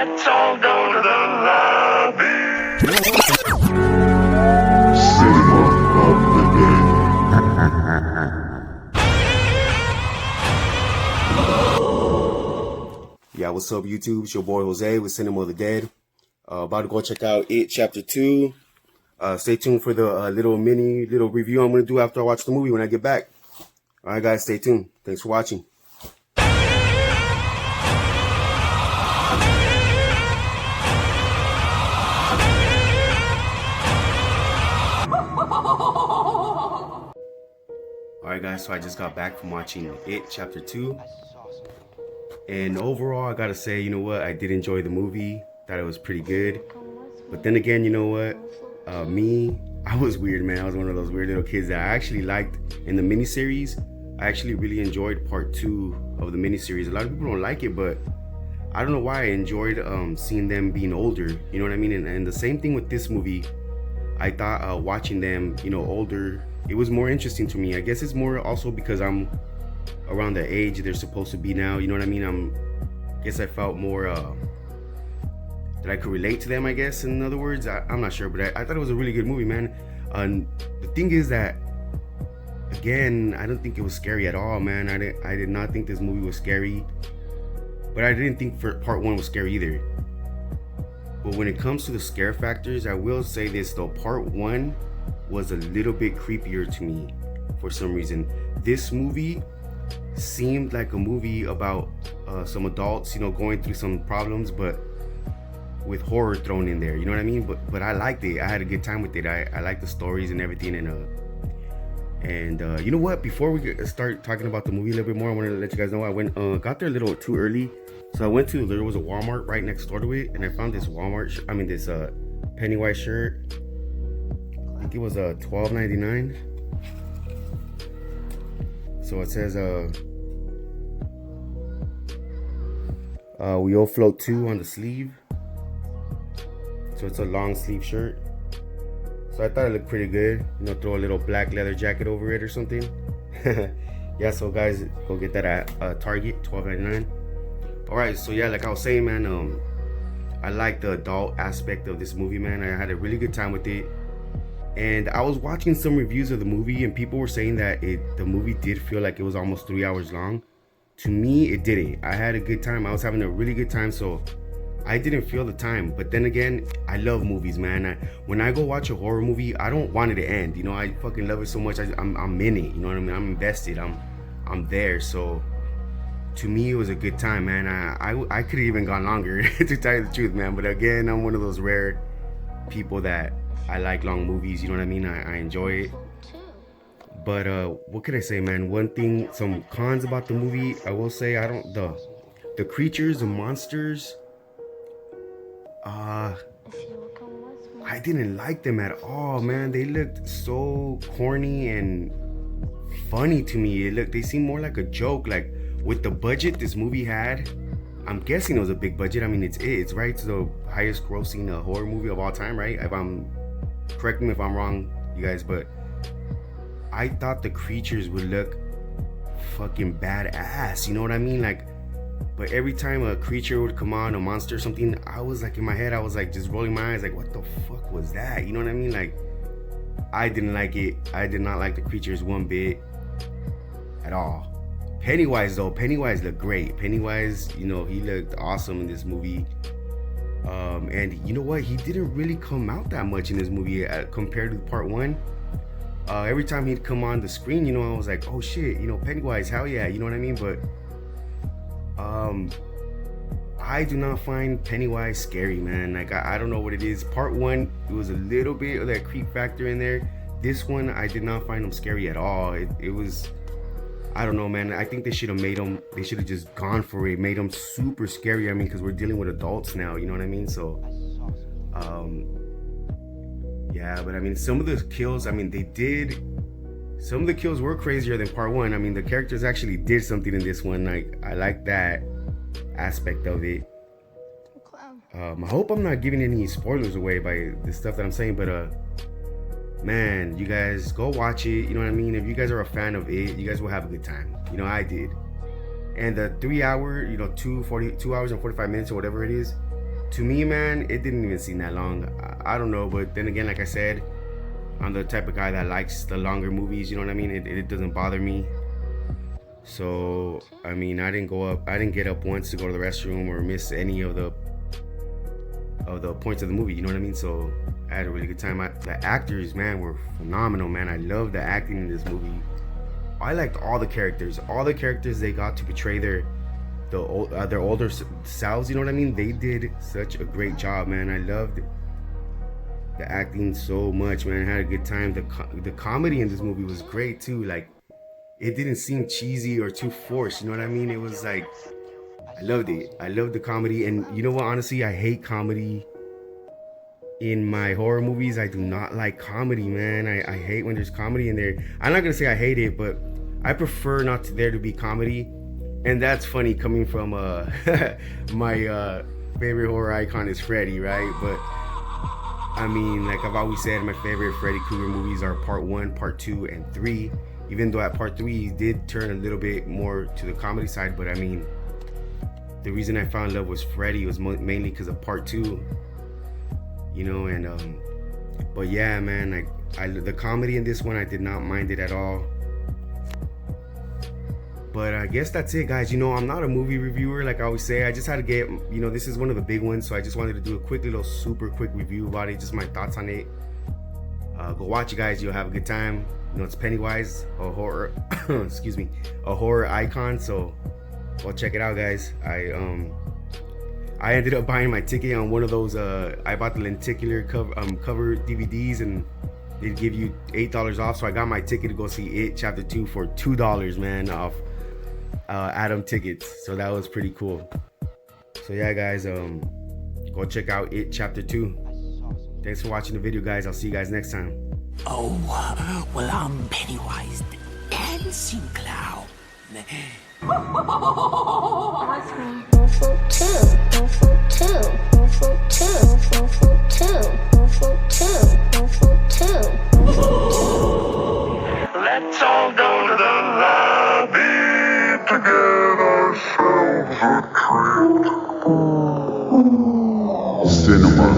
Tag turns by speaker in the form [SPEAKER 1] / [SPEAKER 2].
[SPEAKER 1] Let's all go to the lobby. Cinema of the day.
[SPEAKER 2] Yeah, what's up, YouTube? It's your boy Jose with Cinema of the Dead. About to go check out It Chapter 2. Stay tuned for the little review I'm going to do after I watch the movie when I get back. Alright guys, stay tuned. Thanks for watching. Alright guys, so I just got back from watching It Chapter 2. And overall, I gotta say, you know what? I did enjoy the movie. Thought it was pretty good. But then again, you know what? I was weird, man. I was one of those weird little kids that I actually liked in the miniseries. I actually really enjoyed part 2 of the miniseries. A lot of people don't like it, but I don't know why I enjoyed seeing them being older. You know what I mean? And the same thing with this movie. I thought watching them, you know, older, it was more interesting to me. I guess it's more also because I'm around the age they're supposed to be now. You know what I mean? I guess I felt more that I could relate to them, I guess, in other words. I'm not sure, but I thought it was a really good movie, man. The thing is that, again, I don't think it was scary at all, man. I did not think this movie was scary, but I didn't think for part 1 was scary either. But when it comes to the scare factors, I will say this though, part 1 was a little bit creepier to me for some reason. This movie seemed like a movie about some adults, you know, going through some problems, but with horror thrown in there, you know what I mean? But I liked it. I had a good time with it. I liked the stories and everything. And you know what? Before we start talking about the movie a little bit more, I want to let you guys know I got there a little too early. So there was a Walmart right next door to it, and I found this this Pennywise shirt. I think it was $12.99. So it says we all float 2 on the sleeve. So it's a long sleeve shirt. So I thought it looked pretty good. You know, throw a little black leather jacket over it or something. Yeah, so guys, go get that at Target, $12.99. Alright, so yeah, like I was saying, man, I like the adult aspect of this movie, man. I had a really good time with it. And I was watching some reviews of the movie, and people were saying that the movie did feel like it was almost 3 hours long. To me, it didn't. I had a good time. I was having a really good time, so I didn't feel the time. But then again, I love movies, man. When I go watch a horror movie, I don't want it to end. You know, I fucking love it so much. I'm in it. You know what I mean? I'm invested. I'm there. So to me, it was a good time, man. I could have even gone longer to tell you the truth, man. But again, I'm one of those rare people that I like long movies. You know what I mean? I enjoy it. But what can I say, man? One thing, some cons about the movie, I will say, the creatures, the monsters, I didn't like them at all, man. They looked so corny and funny to me. They seemed more like a joke. Like, with the budget this movie had, I'm guessing it was a big budget. I mean, it's right. It's the highest grossing horror movie of all time, right? Correct me if I'm wrong, you guys, but I thought the creatures would look fucking badass. You know what I mean? Like, but every time a creature would come on, a monster or something, I was like, in my head, I was like just rolling my eyes, like, what the fuck was that? You know what I mean? Like, I didn't like it. I did not like the creatures one bit at all. Pennywise looked great. Pennywise, you know, he looked awesome in this movie. And you know what? He didn't really come out that much in this movie compared to part 1. Every time he'd come on the screen, you know, I was like, oh shit, you know, Pennywise, hell yeah, you know what I mean? But I do not find Pennywise scary, man. Like, I don't know what it is. Part 1, it was a little bit of that creep factor in there. This one, I did not find him scary at all. It was, I don't know, man. I think they should have just gone for it, made him super scary. I mean, because we're dealing with adults now, you know what I mean? So, yeah, but I mean, some of the kills, some of the kills were crazier than part 1. I mean, the characters actually did something in this one. Like, I like that aspect of it. I hope I'm not giving any spoilers away by the stuff that I'm saying, but man, you guys go watch it. You know what I mean? If you guys are a fan of it, you guys will have a good time. You know, I did. And the 3 hour, 2 hours and 45 minutes or whatever it is, to me, man, it didn't even seem that long. I don't know, but then again, like I said, I'm the type of guy that likes the longer movies. You know what I mean? It doesn't bother me. So I mean, I didn't get up once to go to the restroom or miss any of the points of the movie. You know what I mean? So I had a really good time. The actors, man, were phenomenal, man. I love the acting in this movie. I liked all the characters. All the characters they got to portray their older selves. You know what I mean? They did such a great job, man. I loved the acting so much, man. I had a good time. The comedy in this movie was great too. Like, it didn't seem cheesy or too forced. You know what I mean? It was like, I loved it. I loved the comedy. And you know what? Honestly, I hate comedy in my horror movies. I do not like comedy, man. I hate when there's comedy in there. I'm not gonna say I hate it, but I prefer not there to be comedy. And that's funny coming from my favorite horror icon is Freddy, right? But I mean, like I've always said, my favorite Freddy Krueger movies are part 1, part 2, and 3. Even though at part 3 he did turn a little bit more to the comedy side, but I mean, the reason I found love was Freddy was mainly because of part 2, you know. And but yeah, man, the comedy in this one, I did not mind it at all. But I guess that's it, guys. You know, I'm not a movie reviewer, like I always say. I just had to get, you know, this is one of the big ones, so I just wanted to do a quick little super quick review about it, just my thoughts on it. Go watch it, guys. You'll have a good time. You know, it's Pennywise, a horror excuse me, a horror icon. So go check it out, guys. I ended up buying my ticket on one of those. I bought the lenticular cover DVDs, and they'd give you $8 off. So I got my ticket to go see It Chapter 2 for $2, man, off Atom tickets. So that was pretty cool. So yeah, guys, go check out It Chapter 2. Thanks for watching the video, guys. I'll see you guys next time.
[SPEAKER 3] Oh, well, I'm Pennywise the Dancing Clown.
[SPEAKER 4] Awful two, awful two, awful two, awful two, awful two, awful two, awful two.
[SPEAKER 1] Let's all go to the lobby to get ourselves a treat. Cinema